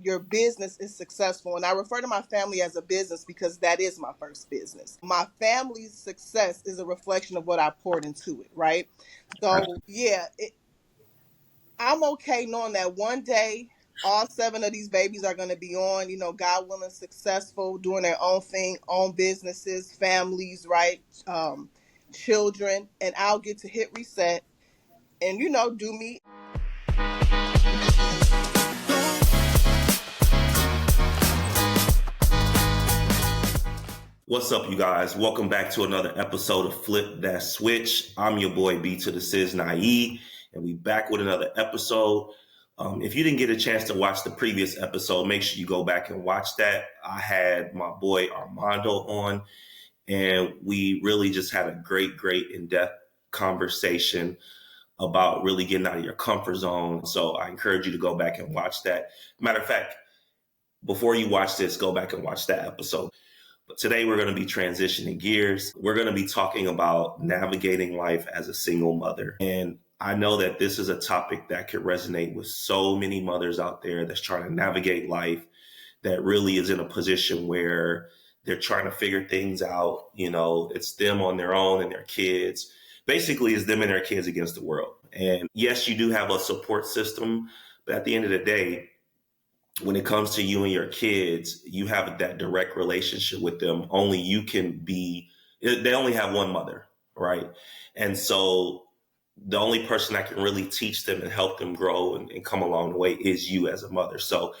your business is successful. And I refer to my family as a business because that is my first business. My family's success is a reflection of what I poured into it, right? So, yeah, I'm okay knowing that one day all seven of these babies are going to be on, God willing, successful, doing their own thing, own businesses, families, right? Children. And I'll get to hit reset and, do me. What's up, you guys? Welcome back to another episode of Flip That Switch. I'm your boy B to the Sis Naive, and we back with another episode. If you didn't get a chance to watch the previous episode, make sure you go back and watch that. I had my boy Armando on, and we really just had a great in-depth conversation about really getting out of your comfort zone. So I encourage you to go back and watch that. Matter of fact, before you watch this, go back and watch that episode. But today we're going to be transitioning gears. We're going to be talking about navigating life as a single mother. And I know that this is a topic that could resonate with so many mothers out there that's trying to navigate life, that really is in a position where they're trying to figure things out. It's them on their own and their kids. Basically, it's them and their kids against the world. And yes, you do have a support system, but at the end of the day, when it comes to you and your kids, you have that direct relationship with them. Only you can be, they only have one mother, right? And so the only person that can really teach them and help them grow and come along the way is you as a mother. So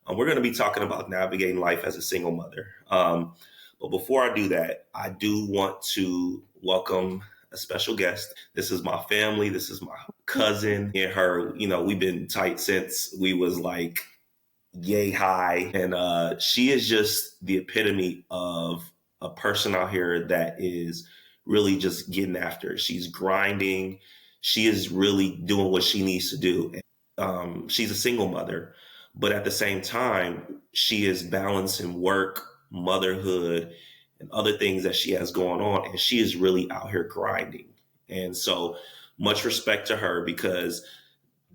we're going to be talking about navigating life as a single mother. But before I do that, I do want to welcome a special guest. This is my family. This is my cousin and her. We've been tight since we was like yay high. And she is just the epitome of a person out here that is really just getting after it. She's grinding. She is really doing what she needs to do. She's a single mother, but at the same time, she is balancing work, motherhood, and other things that she has going on. And she is really out here grinding. And so much respect to her, because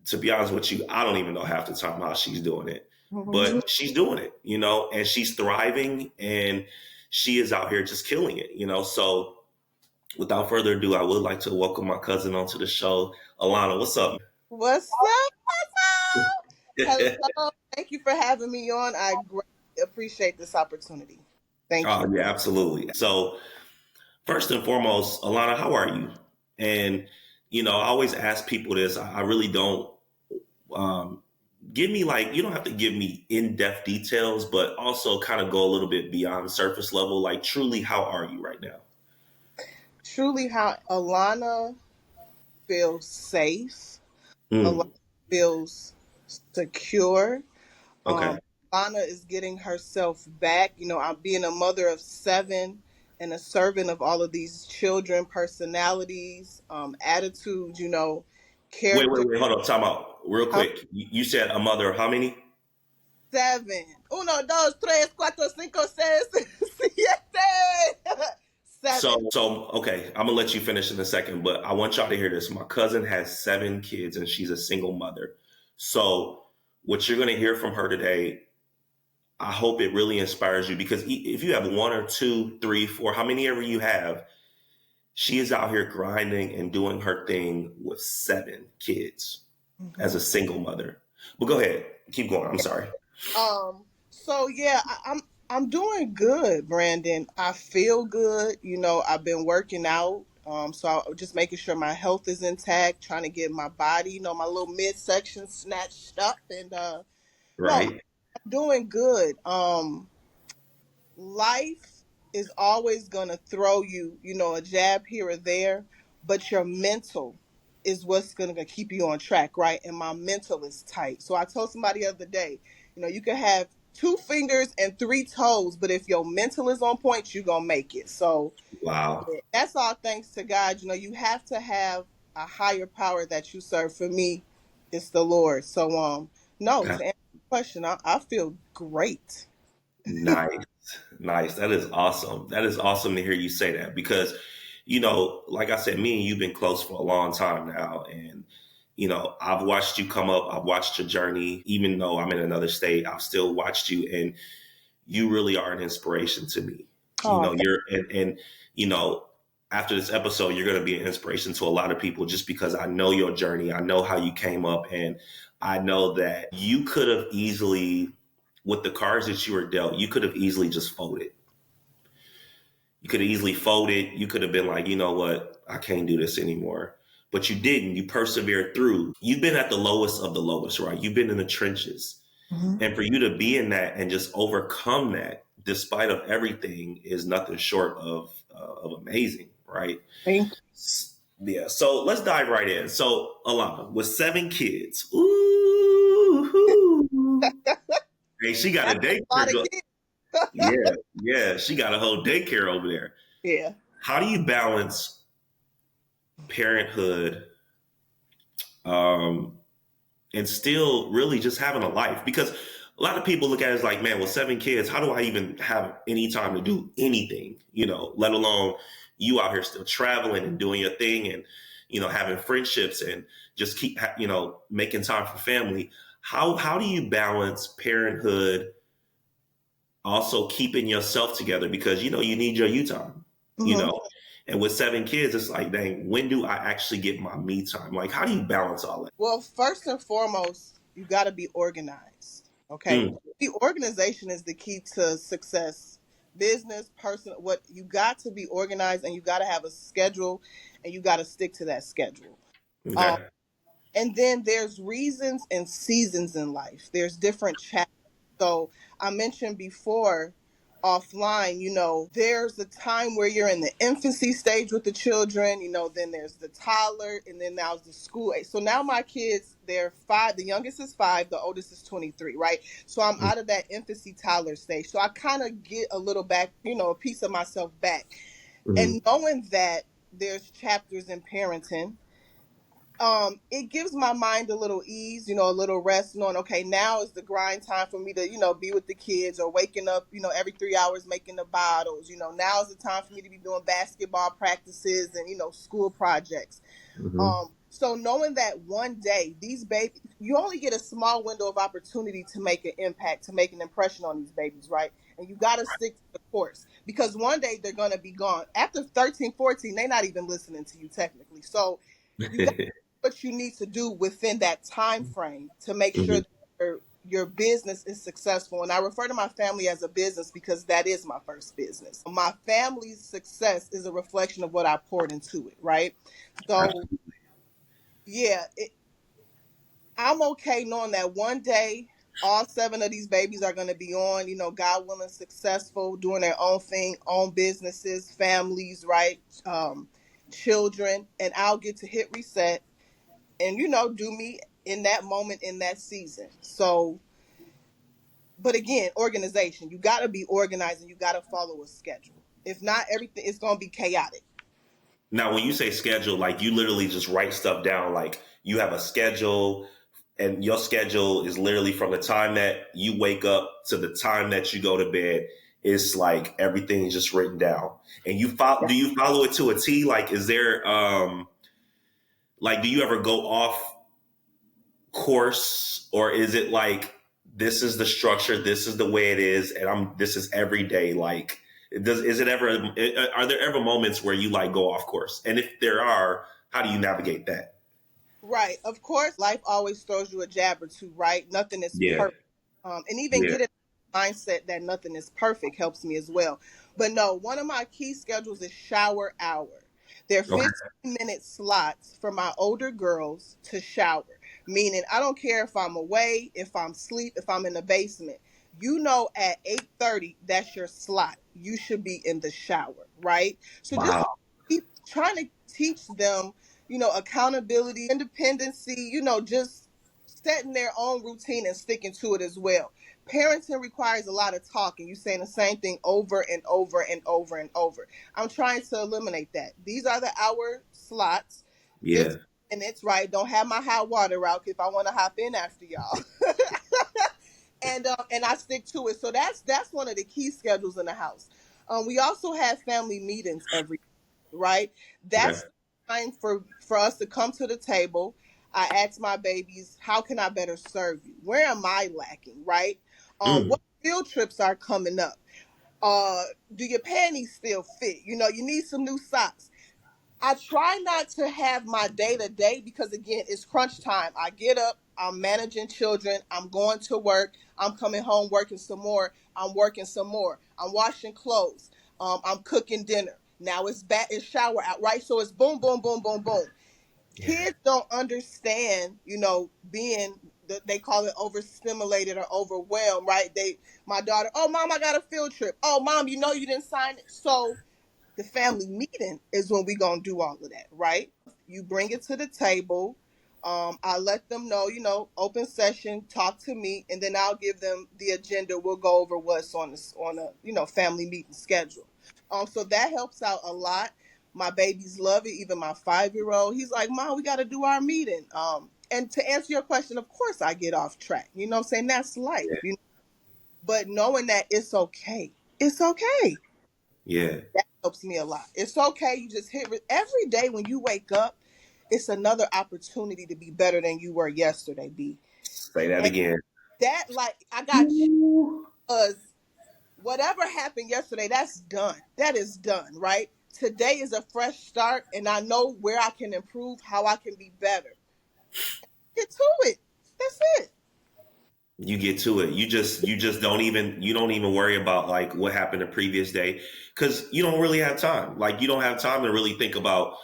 to be honest with you, I don't even know half the time how she's doing it. But she's doing it, and she's thriving, and she is out here just killing it, So without further ado, I would like to welcome my cousin onto the show. Alana, what's up? What's up? Hello. Thank you for having me on. I greatly appreciate this opportunity. Thank you. Yeah, absolutely. So first and foremost, Alana, how are you? And, I always ask people this. I really don't give me you don't have to give me in-depth details, but also kind of go a little bit beyond surface level. Like, truly, how are you right now? Truly, how Alana feels safe. Alana feels secure. Okay. Alana is getting herself back. I'm being a mother of 7 and a servant of all of these children, personalities, attitudes, character. Wait. Hold on. Time out real quick. You said a mother of how many? 7. 1, 2, 3, 4, 5, 6, 7. So, okay, I'm gonna let you finish in a second, but I want y'all to hear this. My cousin has 7 kids and she's a single mother. So what you're gonna hear from her today, I hope it really inspires you, because if you have 1 or 2, 3, 4, how many ever you have, she is out here grinding and doing her thing with 7 kids as a single mother. But go ahead, keep going. I'm sorry. So yeah, I'm doing good, Brandon. I feel good. I've been working out. So I'm just making sure my health is intact, trying to get my body, my little midsection snatched up, and Right. no, I'm doing good. Life is always gonna throw you, a jab here or there, but your mental is what's gonna keep you on track, right? And my mental is tight. So I told somebody the other day, you can have 2 fingers and 3 toes, but if your mental is on point, you're gonna make it. So Wow. that's all thanks to God. You have to have a higher power that you serve. For me, it's the Lord. So no, to answer the question, I feel great. Nice. Nice. That is awesome. That is awesome to hear you say that, because, like I said, me and you've been close for a long time now. And I've watched you come up. I've watched your journey. Even though I'm in another state, I've still watched you, and you really are an inspiration to me. Oh, You're and after this episode, you're going to be an inspiration to a lot of people just because I know your journey. I know how you came up, and I know that you could have easily, with the cards that you were dealt, you could have easily just folded. You could have easily folded. You could have been like, you know what, I can't do this anymore. But you didn't. You persevered through. You've been at the lowest of the lowest, right? You've been in the trenches. mhm. And for you to be in that and just overcome that, despite of everything, is nothing short of amazing, right? Thank you. Yeah. So let's dive right in. So Alana, with 7 kids, ooh, hey, she got a That's a lot daycare. of kids. Yeah, yeah, she got a whole daycare over there. Yeah. How do you balance parenthood, um, and still really just having a life? Because a lot of people look at it as like, man, with 7 kids, how do I even have any time to do anything? Let alone you out here still traveling and doing your thing, and having friendships, and just keep making time for family. How do you balance parenthood, also keeping yourself together, because you need your you time, you Mhm. know. And with 7 kids, it's like, dang, when do I actually get my me time? Like, how do you balance all that? Well, first and foremost, you got to be organized. Okay. Mm, The organization is the key to success. Business, personal, what you got to be organized, and you got to have a schedule, and you got to stick to that schedule. Um, okay. and then there's reasons and seasons in life. There's different chapters. So I mentioned before offline, there's the time where you're in the infancy stage with the children, then there's the toddler, and then now's the school age. So now my kids, they're 5, the youngest is 5, the oldest is 23, right? So I'm out of that infancy toddler stage. So I kind of get a little back, a piece of myself back. Mm-hmm. And knowing that there's chapters in parenting, it gives my mind a little ease, a little rest, knowing, okay, now is the grind time for me to, be with the kids, or waking up, every 3 hours making the bottles. Now is the time for me to be doing basketball practices and, school projects. Mm-hmm. So knowing that one day these babies, you only get a small window of opportunity to make an impact, to make an impression on these babies, right? And you got to stick to the course, because one day they're going to be gone. After 13, 14, they're not even listening to you technically. So you got what you need to do within that time frame to make sure Mm-hmm. that your business is successful. And I refer to my family as a business because that is my first business. My family's success is a reflection of what I poured into it, right? So yeah, I'm okay knowing that one day all 7 of these babies are going to be on, God willing, successful, doing their own thing, own businesses, families, right? Children, and I'll get to hit reset and, do me in that moment, in that season. So, but again, organization, you got to be organized, and you got to follow a schedule. If not, everything is going to be chaotic. Now, when you say schedule, like, you literally just write stuff down, like you have a schedule, and your schedule is literally from the time that you wake up to the time that you go to bed. It's like everything's just written down, and you follow. Do you follow it to a T? Like, is there like, do you ever go off course, or is it like, this is the structure, this is the way it is, and this is every day? Like, is it ever, are there ever moments where you like go off course, and if there are, how do you navigate that? Right. Of course, life always throws you a jab or two, right? Nothing is Yeah. perfect. And even Yeah. getting the mindset that nothing is perfect helps me as well. But no, one of my key schedules is shower hour. They're Okay. 15-minute slots for my older girls to shower, meaning I don't care if I'm away, if I'm asleep, if I'm in the basement. At 8:30, that's your slot. You should be in the shower, right? So just Wow. keep trying to teach them, accountability, independency, just setting their own routine and sticking to it as well. Parenting requires a lot of talking. You saying the same thing over and over and over and over. I'm trying to eliminate that. These are the hour slots, Yeah. 15 minutes, right? Don't have my hot water out if I want to hop in after y'all. And I stick to it. So that's one of the key schedules in the house. We also have family meetings every, right? Okay. That's time for us to come to the table. I ask my babies, how can I better serve you? Where am I lacking, right? Mm. What field trips are coming up? Uh, do your panties still fit? You need some new socks. I try not to have my day to day because again, it's crunch time. I get up, I'm managing children, I'm going to work, I'm coming home working some more, I'm working some more, I'm washing clothes, I'm cooking dinner. Now it's shower out, right? So it's boom, boom, boom, boom, boom. Yeah. Kids don't understand, being they call it overstimulated or overwhelmed, right? My daughter, oh mom, I got a field trip. Oh mom, you didn't sign it. So the family meeting is when we gonna do all of that, right? You bring it to the table. I let them know, open session, talk to me, and then I'll give them the agenda. We'll go over what's on a family meeting schedule. So that helps out a lot. My babies love it. Even my 5-year-old, he's like, "Mom, we got to do our meeting." And to answer your question, of course, I get off track. You know what I'm saying? That's life. But knowing that it's okay, it's okay, Yeah. that helps me a lot. It's okay. You just every day when you wake up, it's another opportunity to be better than you were yesterday, B. Say that And again. that, like, I got you. Ooh. Because whatever happened yesterday, that's done. That is done, right? Today is a fresh start, and I know where I can improve, how I can be better. Get to it. That's it. You get to it. You just don't even worry about like what happened the previous day because you don't really have time. Like you don't have time to really think about,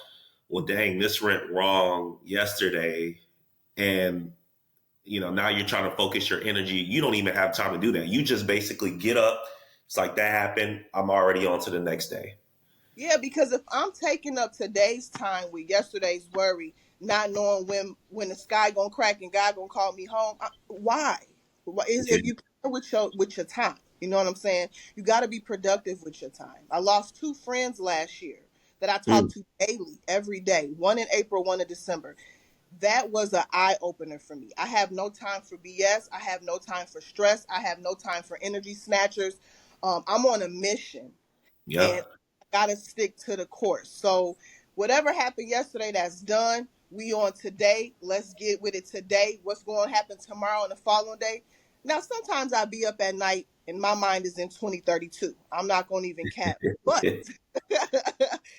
well, dang, this went wrong yesterday, and now you're trying to focus your energy. You don't even have time to do that. You just basically get up. It's like that happened. I'm already on to the next day. Yeah, because if I'm taking up today's time with yesterday's worry, not knowing when the sky gonna crack and God gonna call me home, why? Why is Yeah. if you play with your time? You know what I'm saying? You got to be productive with your time. I lost 2 friends last year that I Mm. talked to daily, every day. One in April, one in December. That was an eye opener for me. I have no time for BS. I have no time for stress. I have no time for energy snatchers. I'm on a mission and Yep. I gotta stick to the course. So whatever happened yesterday, that's done. We on today. Let's get with it today. What's going to happen tomorrow and the following day? Now, sometimes I be up at night and my mind is in 2032. I'm not going to even cap, but because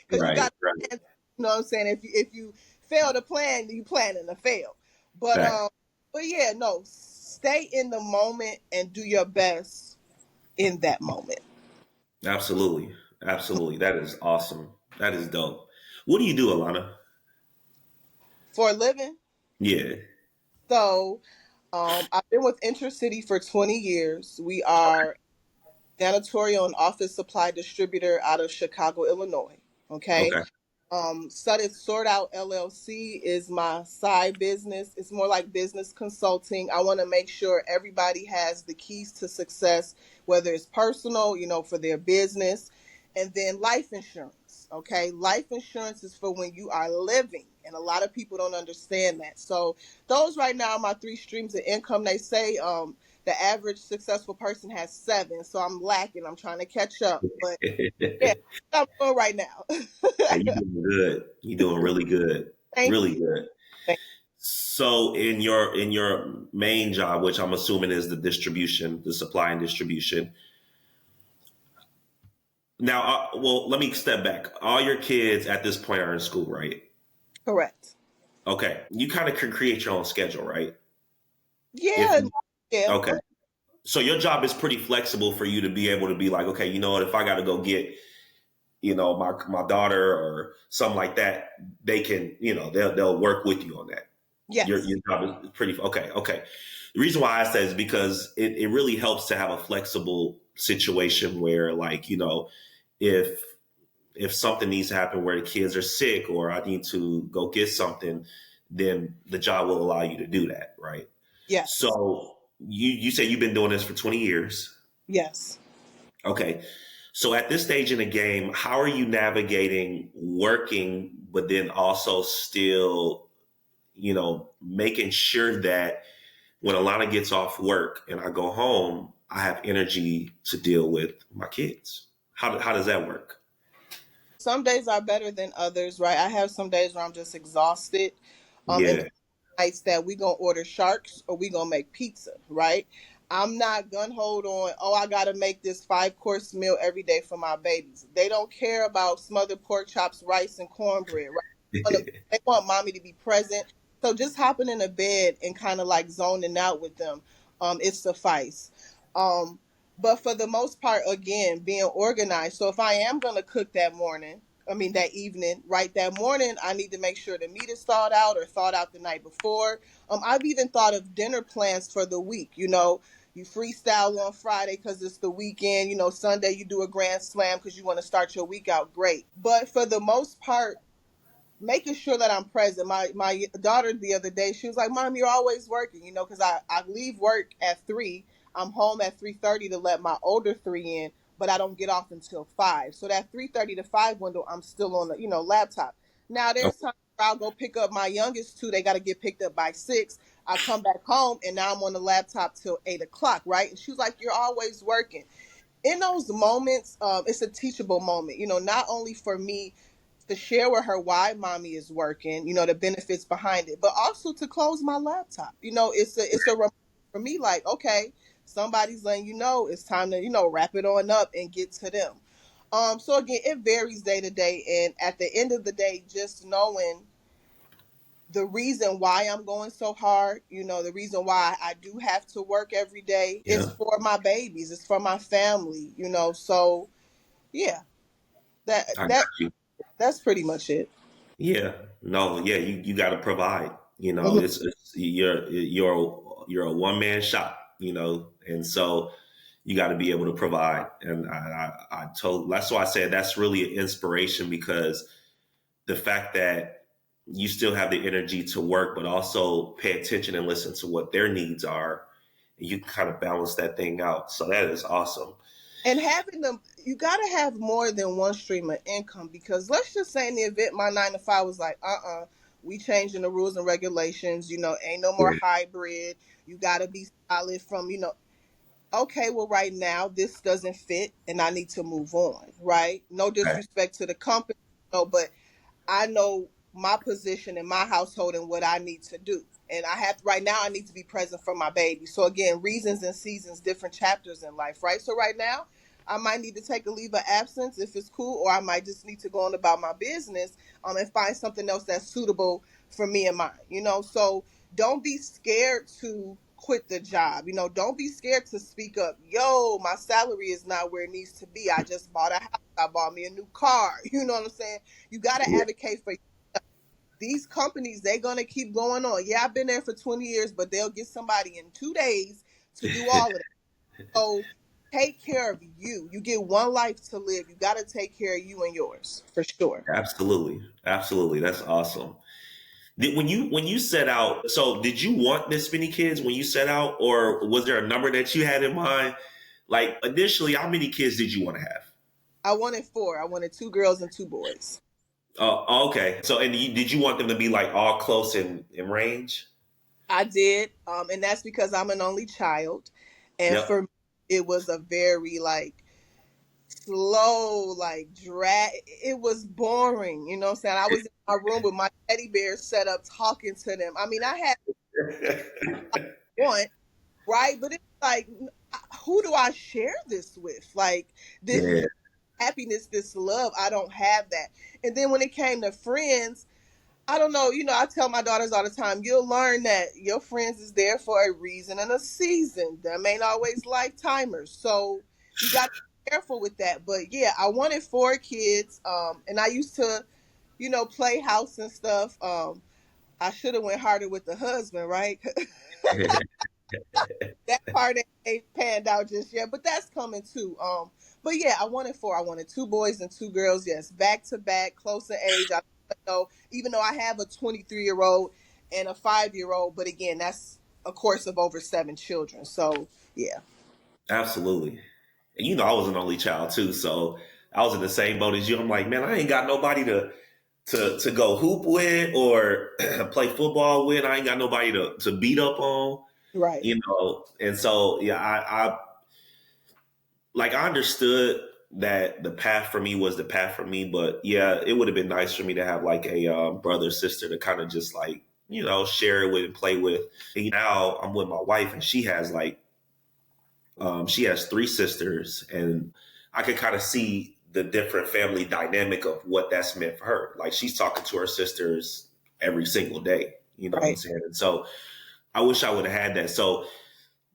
you Right. got, Right. you know what I'm saying. If you fail to plan, you planning to fail. But Fact. um, but yeah, no, stay in the moment and do your best in that moment. Absolutely. Absolutely. That is awesome. That is dope. What do you do, Alana? For a living, Yeah. so I've been with Intercity for 20 years. We are janitorial and office supply distributor out of Chicago, Illinois. Okay. Okay. Studied Sort Out LLC is my side business. It's more like business consulting. I want to make sure everybody has the keys to success, whether it's personal, for their business, and then life insurance. Okay, life insurance is for when you are living, and a lot of people don't understand that. So those right now are my 3 streams of income. They say the average successful person has 7, so I'm lacking. I'm trying to catch up, but yeah, Hey, I'm doing right now. you doing good. You doing really good. Thank Really you. good. So in your main job, which I'm assuming is the distribution, the supply and distribution. Now, well, let me step back. All your kids at this point are in school, right? Correct. Okay. You kind of can create your own schedule, right? If Yeah, yeah, okay. So your job is pretty flexible for you to be able to be like, okay, you know what, if I got to go get, my daughter or something like that, they can, they'll work with you on that. Your yes, job is pretty okay. Okay. The reason why I say is because it really helps to have a flexible situation where, like, if something needs to happen where the kids are sick or I need to go get something, then the job will allow you to do that, right? yes, So you say you've been doing this for 20 years. yes. Okay. So at this stage in the game, how are you navigating working, but then also still, making sure that when Alana gets off work and I go home, I have energy to deal with my kids? How does that work? Some days are better than others, right? I have some days where I'm just exhausted. And Yeah. nights that we gonna order sharks or we gonna make pizza, right? I'm not gun hold on, oh, I gotta make this 5 course meal every day for my babies. They don't care about smothered pork chops, rice, and cornbread, right? They want mommy to be present. So just hopping in a bed and kind of like zoning out with them, it suffice. Um, but for the most part, again, being organized. So if I am gonna cook that morning, I mean that evening, right? That morning, I need to make sure the meat is thawed out or thawed out the night before. I've even thought of dinner plans for the week. You freestyle on Friday because it's the weekend. Sunday you do a grand slam because you want to start your week out great. But for the most part, making sure that I'm present. My daughter the other day, she was like, "Mom, you're always working," because I leave work at 3. I'm home at 3:30 to let my older 3 in, but I don't get off until 5. So that 3:30 to 5 window, I'm still on the laptop. Now Oh, there's times where I'll go pick up my youngest 2. They got to get picked up by 6. I come back home and now I'm on the laptop till 8 o'clock, right? And she was like, "You're always working." In those moments, it's a teachable moment. Not only for me to share with her why mommy is working, the benefits behind it, but also to close my laptop. It's a reminder for me, like, okay, somebody's letting it's time to wrap it on up and get to them. So again, it varies day to day, and at the end of the day, just knowing the reason why I'm going so hard, the reason why I do have to work every day is yeah, for my babies, it's for my family, So yeah, that I got that you. that's pretty much it. Yeah, no, yeah, you got to provide. Mhm. It's you're a one man shop. And so you got to be able to provide. And I told that's why I said that's really an inspiration because the fact that you still have the energy to work, but also pay attention and listen to what their needs are, and you can kind of balance that thing out. So that is awesome. And having them, you got to have more than one stream of income because let's just say in the event my 9 to 5 was like, we changing the rules and regulations, ain't no more Yeah. hybrid. You got to be solid from, okay, well, right now this doesn't fit and I need to move on, right? No Okay. disrespect to the company, but I know my position in my household and what I need to do. And right now I need to be present for my baby. So again, reasons and seasons, different chapters in life, right? So right now I might need to take a leave of absence if it's cool, or I might just need to go on about my business and find something else that's suitable for me and mine, So don't be scared to quit the job. Don't be scared to speak up. Yo, my salary is not where it needs to be. I just bought a house. I bought me a new car. You know what I'm saying? You got to Yeah, advocate for these companies. They're going to keep going on. Yeah, I've been there for 20 years, but they'll get somebody in 2 days to do all of that. So take care of you. You get one life to live. You got to take care of you and yours for sure. absolutely, absolutely. That's awesome. When you set out, so did you want this many kids when you set out, or was there a number that you had in mind? Like initially, how many kids did you want to have? I wanted 4. I wanted 2 girls and 2 boys. Okay. So, and did you want them to be like all close in range? I did, and that's because I'm an only child, and Yep. for me, it was a very like slow, like drag. It was boring. You know what I'm saying? I was in my room with my teddy bear set up, talking to them. I mean, I had one, right, but it's like, who do I share this with? Like this Yeah. happiness, this love. I don't have that. And then when it came to friends, I don't know. I tell my daughters all the time, you'll learn that your friends is there for a reason and a season. Them ain't always lifetimers. So you got to be careful with that. But yeah, I wanted 4 kids. And I used to, play house and stuff. I should have went harder with the husband, right? That part ain't panned out just yet, but that's coming too. But yeah, I wanted 4. I wanted 2 boys and 2 girls. Yes, back to back, close in age. I know, even though I have a 23-year-old and a 5-year-old, but again, that's a course of over 7 children. So yeah, Absolutely. And I was an only child too, so I was in the same boat as you. I'm like, man, I ain't got nobody to go hoop with or play football with. I ain't got nobody to beat up on, right. And so yeah, I like I understood that the path for me was the path for me, but yeah, it would have been nice for me to have like a brother sister to kind of just like share it with and play with. And now I'm with my wife, and she has three sisters, and I can kind of see the different family dynamic of what that's meant for her. Like she's talking to her sisters every single day. You know what I'm Right. saying? And so I wish I would have had that. So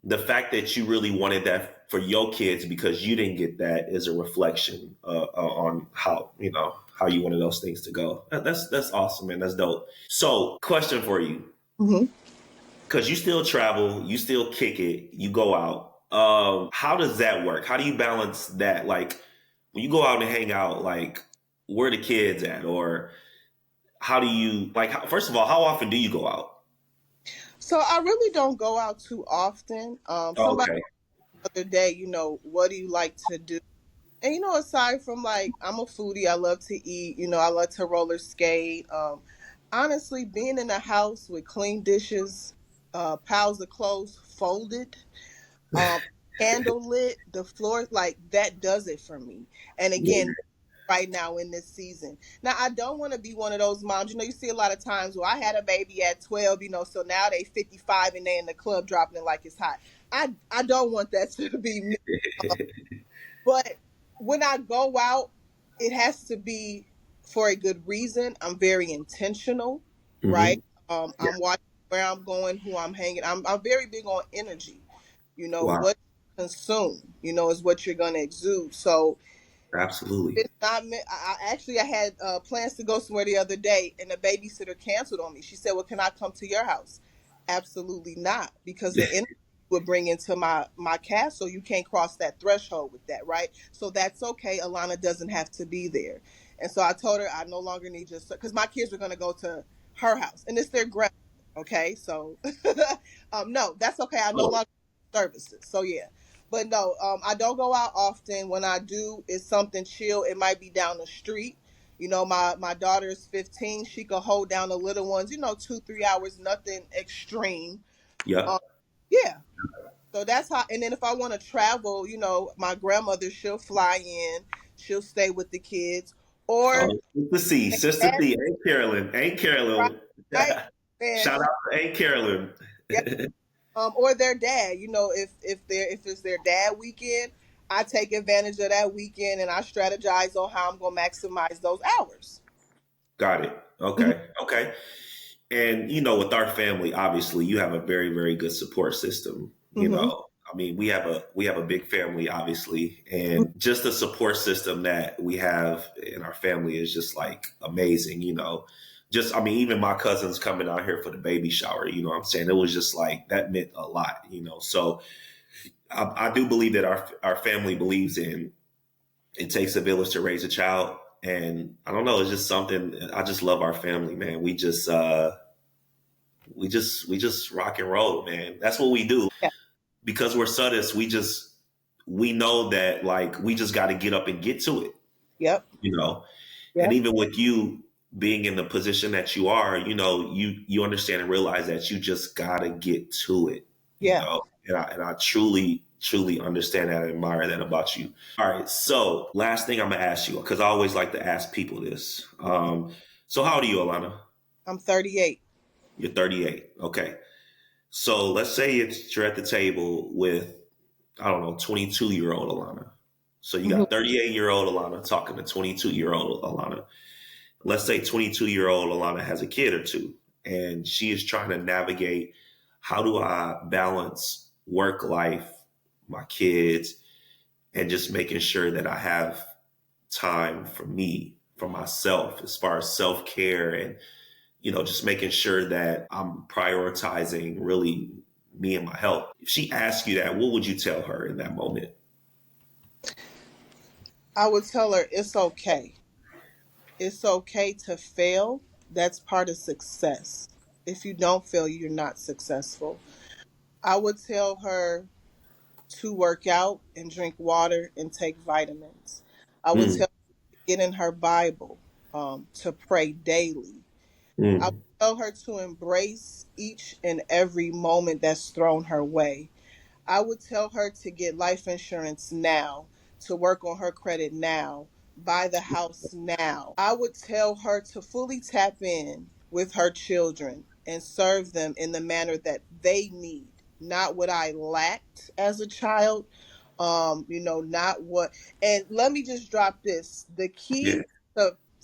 the fact that you really wanted that for your kids because you didn't get that is a reflection on how you wanted those things to go. That's awesome, man. That's dope. So, question for you, Hmm. because you still travel, you still kick it, you go out. How does that work? How do you balance that? Like when you go out and hang out, like where the kids at, or how do you first of all, how often do you go out? So I really don't go out too often. Somebody Okay. the other day, what do you like to do? And aside from like I'm a foodie, I love to eat. I love to roller skate. Honestly, being in a house with clean dishes, piles of clothes folded, um, candle lit, the floor, like that does it for me. And Yeah. again, right now in this season. Now, I don't want to be one of those moms. You see a lot of times, well, I had a baby at 12, so now they 55 and they in the club dropping it like it's hot. I don't want that to be me. But when I go out, it has to be for a good reason. I'm very intentional, right? Hmm. Yeah. I'm watching where I'm going, who I'm hanging. I'm very big on energy. Wow. What you consume, is what you're gonna exude. So Absolutely. it's not. I had plans to go somewhere the other day, and the babysitter canceled on me. She said, "Well, can I come to your house?" Absolutely not, because the energy would bring into my castle. You can't cross that threshold with that, right? So that's okay. Alana doesn't have to be there, and so I told her I no longer need just because my kids were going to go to her house, and it's their grandmother. Okay, so no, that's okay. I no Oh, longer need services. So yeah. But no, I don't go out often. When I do, it's something chill. It might be down the street. My daughter is 15. She could hold down the little ones. 2 3 hours, nothing extreme. yeah. Um, yeah. So that's how. And then if I want to travel, my grandmother, she'll fly in. She'll stay with the kids, or Sister dad, C, Aunt Carolyn, Aunt right? Carolyn. Right? And Shout out to Aunt Carolyn. yeah, or their dad. If it's their dad weekend, I take advantage of that weekend and I strategize on how I'm gonna maximize those hours. Got it. Mhm. Okay. Okay. And with our family, obviously, you have a very, very good support system. Mhm. I mean, we have a big family, obviously, and just the support system that we have in our family is just like amazing. Just I mean, even my cousins coming out here for the baby shower. You know what I'm saying? It was just like that meant a lot. So I do believe that our family believes in it takes a village to raise a child. And I don't know, it's just something. I just love our family, man. We just rock and roll, man. That's what we do. Yeah. Because we're Suddists, we know that like we just got to get up and get to it, Yep. you know. And Yep. even with you being in the position that you are, you understand and realize that you just got to get to it, Yeah. And I truly truly understand that and admire that about you. All right, so last thing I'm gonna ask you because I always like to ask people this. So how old are you, Alana? I'm 38. You're 38. Okay. So let's say you're at the table with, I don't know, 22-year-old Alana. So you Mhm. got 38-year-old Alana talking to 22-year-old Alana. Let's say 22-year-old Alana has a kid or two, and she is trying to navigate how do I balance work life, my kids, and just making sure that I have time for me, for myself, as far as self care and just making sure that I'm prioritizing really me and my health. If she asks you that, what would you tell her in that moment? I would tell her it's okay. It's okay to fail. That's part of success. If you don't fail, you're not successful. I would tell her to work out and drink water and take vitamins. I would Mm, tell her to get in her Bible, to pray daily. I would mm. tell her to embrace each and every moment that's thrown her way. I would tell her to get life insurance now, to work on her credit now, buy the house now. I would tell her to fully tap in with her children. and serve them in the manner that they need, not what I lacked as a child. Not what. And let me just drop this: the Yeah. key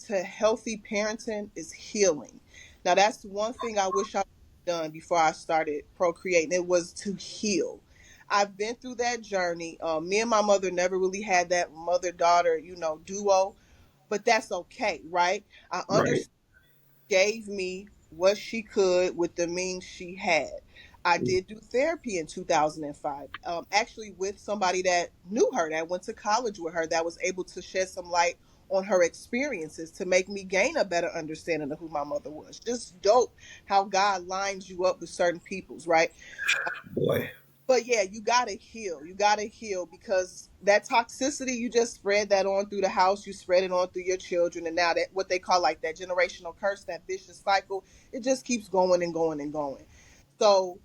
to healthy parenting is healing. Now, that's one thing I wish I had done before I started procreating. It was to heal. I've been through that journey. Me and my mother never really had that mother daughter, duo, but that's okay, right? I Right. understand gave me what she could with the means she had. I did do therapy in 2005, actually with somebody that knew her, that went to college with her, that was able to shed some light on her experiences to make me gain a better understanding of who my mother was. Just dope how God lines you up with certain peoples, right? Boy. But yeah, you gotta heal. You gotta heal because that toxicity, you just spread that on through the house, you spread it on through your children, and now that what they call like that generational curse, that vicious cycle, it just keeps going and going and going. So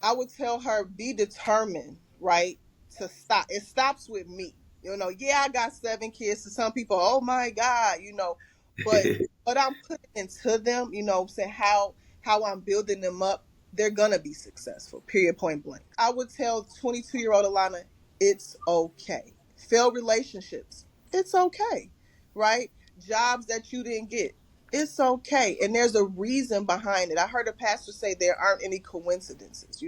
I would tell her, be determined, right, to stop. It stops with me. Yeah, I got 7 kids. To some people, oh my God, but what I'm putting into them, what I'm saying, how I'm building them up, they're gonna be successful. Period, point blank. I would tell 22-year-old Alana, it's okay. Failed relationships, it's okay, right? Jobs that you didn't get, it's okay. And there's a reason behind it. I heard a pastor say there aren't any coincidences,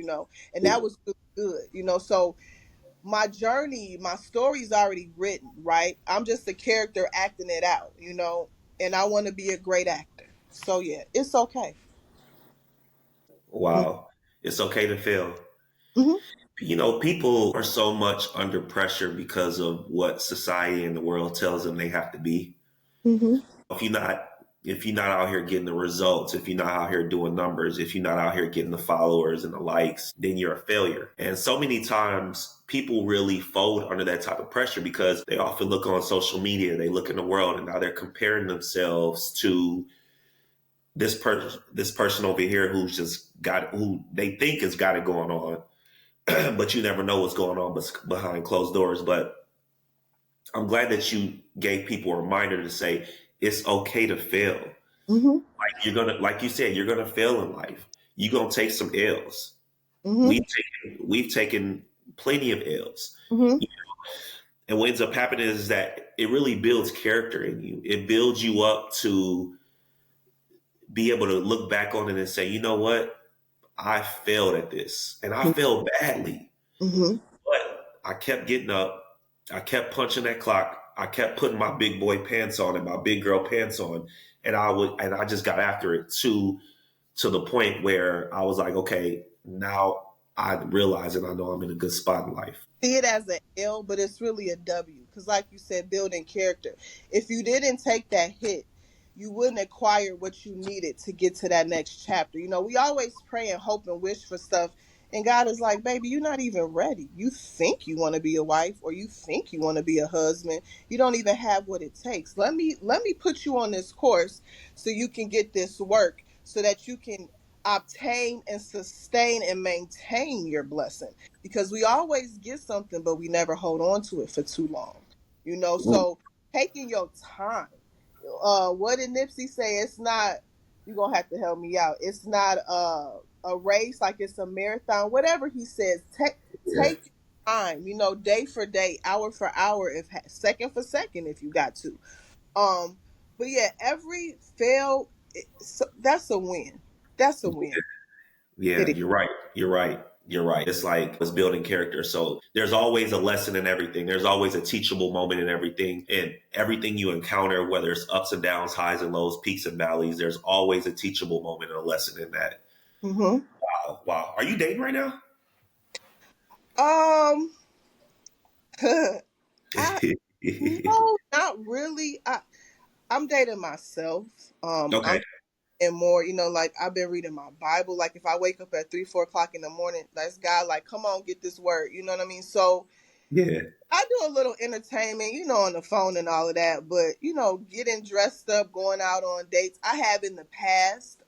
and that was really good, So my journey, my story's already written, right? I'm just a character acting it out, and I want to be a great actor. So yeah, it's okay. Wow. It's okay to fail. Mm-hmm. People are so much under pressure because of what society and the world tells them they have to be. Mm-hmm. If you're not if you're not out here getting the results, if you're not out here doing numbers, if you're not out here getting the followers and the likes, then you're a failure. And so many times people really fold under that type of pressure because they often look on social media, they look in the world, and now they're comparing themselves to this person over here who they think has got it going on, but you never know what's going on behind closed doors. But I'm glad that you gave people a reminder to say it's okay to fail. Mm-hmm. Like you said, you're gonna fail in life. You're gonna take some L's. Mm-hmm. We've taken plenty of L's. Mm-hmm. And what ends up happening is that it really builds character in you. It builds you up to be able to look back on it and say, you know what? I failed at this. And I failed badly. Mm-hmm. But I kept getting up. I kept punching that clock. I kept putting my big boy pants on and my big girl pants on. And I just got after it to the point where I was like, okay, now I realize and I know I'm in a good spot in life. See it as an L, but it's really a W. Because, like you said, building character. If you didn't take that hit, you wouldn't acquire what you needed to get to that next chapter. We always pray and hope and wish for stuff. And God is like, baby, you're not even ready. You think you want to be a wife or you think you want to be a husband. You don't even have what it takes. Let me put you on this course so you can get this work so that you can obtain and sustain and maintain your blessing because we always get something, but we never hold on to it for too long. So taking your time. What did Nipsey say? It's not. You're gonna have to help me out. It's not a race, like it's a marathon. Whatever he says, Yeah. take your time. Day for day, hour for hour, if second for second, if you got to. Um, but yeah, every fail, that's a win. That's a win. Yeah, It is. you're right. You're right. You're right. It's like it's building character. So there's always a lesson in everything. There's always a teachable moment in everything. And everything you encounter, whether it's ups and downs, highs and lows, peaks and valleys, there's always a teachable moment and a lesson in that. Mm-hmm. Wow. Wow. Are you dating right now? Um, I no, not really. I'm dating myself. Okay. I'm and more, like I've been reading my Bible. Like if I wake up at 3, 4 o'clock in the morning, that's God like, come on, get this word. You know what I mean? So Yeah. I do a little entertainment, on the phone and all of that, but getting dressed up, going out on dates, I have in the past.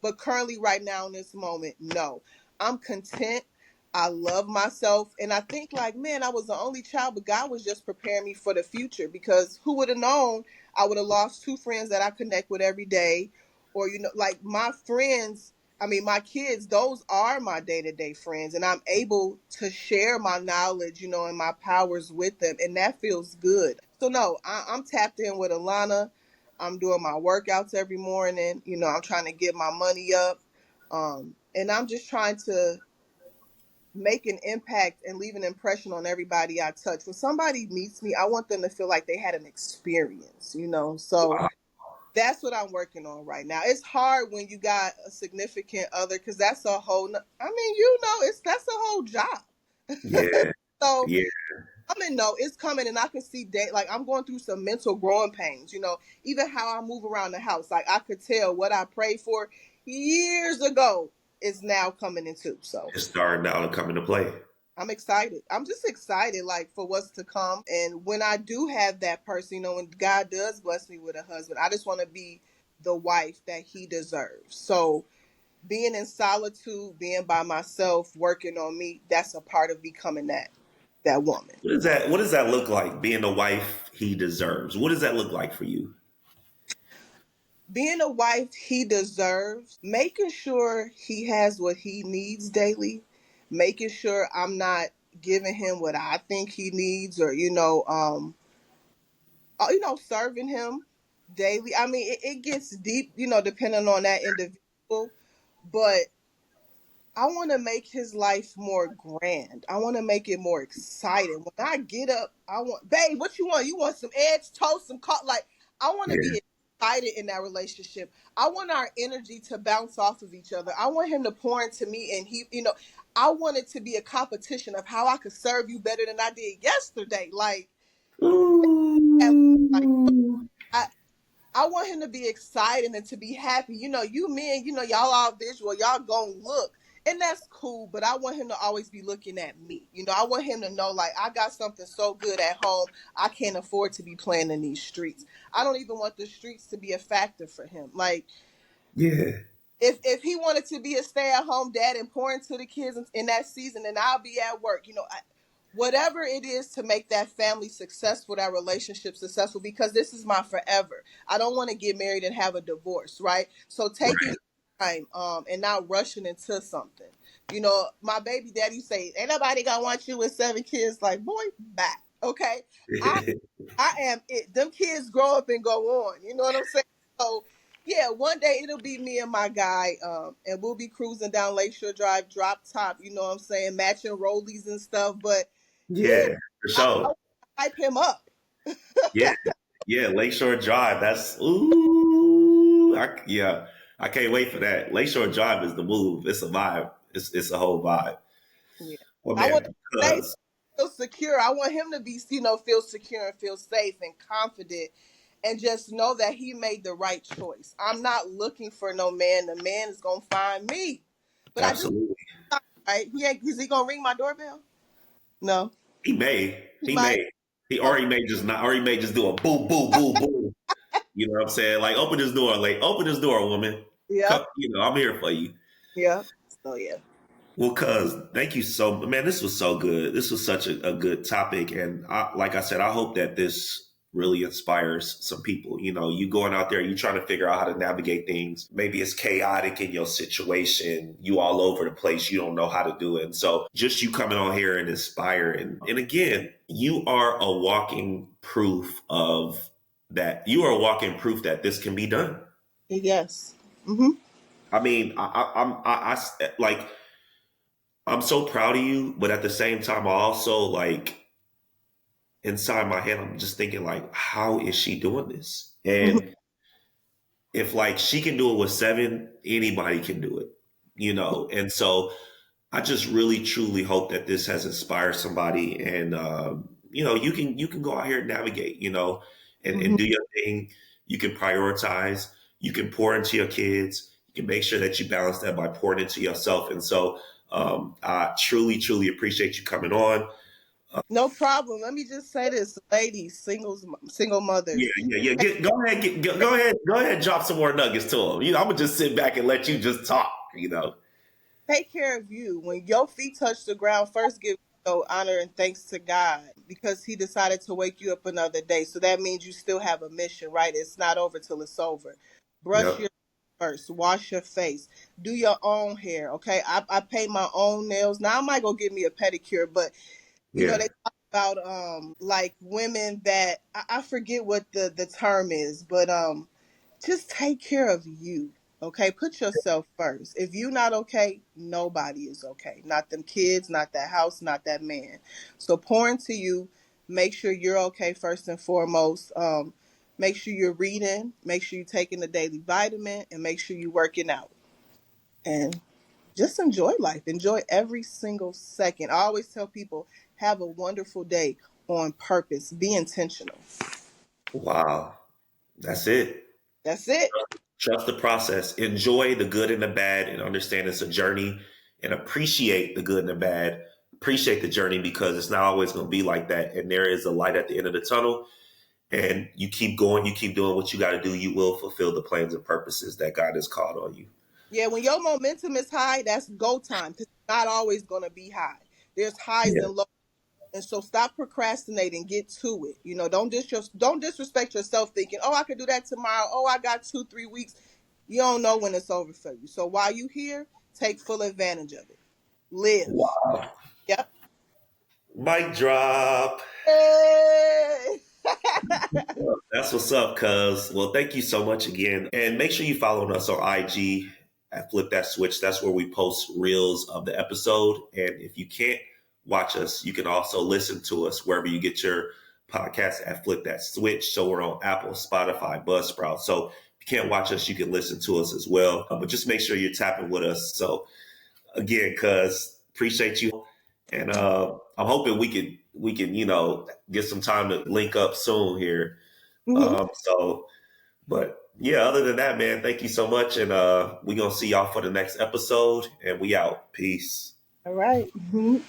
But currently right now in this moment, no. I'm content. I love myself. And I think like, man, I was the only child, but God was just preparing me for the future because who would have known I would have lost 2 friends that I connect with every day, or like my friends, I mean my kids, those are my day-to-day friends, and I'm able to share my knowledge, and my powers with them, and that feels good. So no, I'm tapped in with Alana. I'm doing my workouts every morning. I'm trying to get my money up, and I'm just trying to make an impact and leave an impression on everybody I touch. When somebody meets me, I want them to feel like they had an experience. So that's what I'm working on right now. It's hard when you got a significant other, because that's a whole. I mean, that's a whole job. Yeah, So yeah. I mean, no, it's coming, and I can see like I'm going through some mental growing pains. Even how I move around the house, like I could tell what I prayed for years ago is now coming into. So It's starting now to come into play. I'm excited. I'm just excited, like, for what's to come. And when I do have that person, when God does bless me with a husband, I just want to be the wife that he deserves. So being in solitude, being by myself, working on me, that's a part of becoming that woman. What does that look like? Being the wife he deserves. What does that look like for you? Being a wife he deserves, making sure he has what he needs daily, making sure I'm not giving him what I think he needs, or serving him daily. I mean, it gets deep, depending on that individual. But I want to make his life more grand. I want to make it more exciting. When I get up, I want, babe, what you want? You want some eggs, toast, some coffee? Like, I want to Yeah. be excited in that relationship. I want our energy to bounce off of each other. I want him to pour into me, and I want it to be a competition of how I could serve you better than I did yesterday. Like, Ooh. I, I want him to be excited and to be happy. You men, y'all all visual, y'all gonna look. And that's cool, but I want him to always be looking at me. I want him to know, like, I got something so good at home, I can't afford to be playing in these streets. I don't even want the streets to be a factor for him. Like, Yeah. if he wanted to be a stay at home dad and pour into the kids in that season, then I'll be at work. Whatever it is to make that family successful, that relationship successful, because this is my forever. I don't want to get married and have a divorce, right? So taking Right. your time, and not rushing into something. My baby daddy say, "Ain't nobody gonna want you with 7 kids." Like, boy, back, okay. I am it. Them kids grow up and go on. You know what I'm saying? So yeah, one day it'll be me and my guy, and we'll be cruising down Lakeshore Drive, drop top. You know what I'm saying? Matching rollies and stuff. But yeah, Yeah, for I sure. want to hype him up. Yeah. Yeah. Lakeshore Drive. That's ooh. Yeah. I can't wait for that. Lakeshore Drive is the move. It's a vibe. It's a whole vibe. Yeah, Well, I want man, to stay because feel secure. I want him to be, feel secure and feel safe and confident, and just know that he made the right choice. I'm not looking for no man. The man is gonna find me. But I do, absolutely, right? Is he gonna ring my doorbell? No, he may, he he might. may, Okay. he may just not, or he may just do a boo, boo, boo, boo. You know what I'm saying? Like, open this door, woman. Come, Yep. I'm here for you. Yep. So yeah. Well, cuz, thank you so man. This was so good. This was such a good topic. And like I said, I hope that this really inspires some people. You going out there, you trying to figure out how to navigate things. Maybe it's chaotic in your situation. You all over the place. You don't know how to do it. And so just you coming on here and inspire. And again, you are a walking proof of that. You are a walking proof that this can be done. Yes. Hmm. I mean, like, I'm so proud of you, but at the same time, I also like inside my head, I'm just thinking like, how is she doing this? Hmm. And if like she can do it with 7, anybody can do it. And so I just really truly hope that this has inspired somebody, and you can go out here and navigate, and Hmm. do your thing. You can prioritize. You can pour into your kids. You can make sure that you balance that by pouring into yourself. And so I truly, truly appreciate you coming on. No problem. Let me just say this, ladies, single Yeah, mothers. yeah, yeah. Go ahead. Drop some more nuggets to them. I'm gonna just sit back and let you just talk. Take care of you. When your feet touch the ground, first give honor and thanks to God, because He decided to wake you up another day. So that means you still have a mission, right? It's not over till it's over. Brush Yep. your first. Wash your face. Do your own hair. Okay. I paint my own nails. Now I might go get me a pedicure, but Yeah. they talk about like women that I forget what the term is, but just take care of you. Okay, put yourself first. If you not okay, nobody is okay. Not them kids, not that house, not that man. So pour into you. Make sure you're okay first and foremost. Make sure you're reading. Make sure you're taking the daily vitamin, and make sure you're working out. And just enjoy life. Enjoy every single second. I always tell people, have a wonderful day on purpose. Be intentional. Wow. That's it. That's it. Trust the process. Enjoy the good and the bad and understand it's a journey and appreciate the good and the bad. Appreciate the journey because it's not always going to be like that. And there is a light at the end of the tunnel. And you keep going, you keep doing what you got to do. You will fulfill the plans and purposes that God has called on you. Yeah, when your momentum is high, that's go time because it's not always going to be high. There's highs Yeah. and lows. And so stop procrastinating, get to it. Don't disrespect yourself thinking, "Oh, I could do that tomorrow. Oh, I got 2-3 weeks." You don't know when it's over for you. So while you here, take full advantage of it. Live. Wow. Yep. Mic drop. Hey! That's what's up, cuz. Well, thank you so much again. And make sure you follow us on IG at Flip That Switch. That's where we post reels of the episode. And if you can't watch us, you can also listen to us wherever you get your podcast at Flip That Switch. So we're on Apple, Spotify, Buzzsprout. So if you can't watch us, you can listen to us as well. But just make sure you're tapping with us. So again, cuz, appreciate you. And I'm hoping we can get some time to link up soon here. Mhm. But yeah, other than that, man, thank you so much. And we're going to see y'all for the next episode. And we out. Peace. All right. Mhm.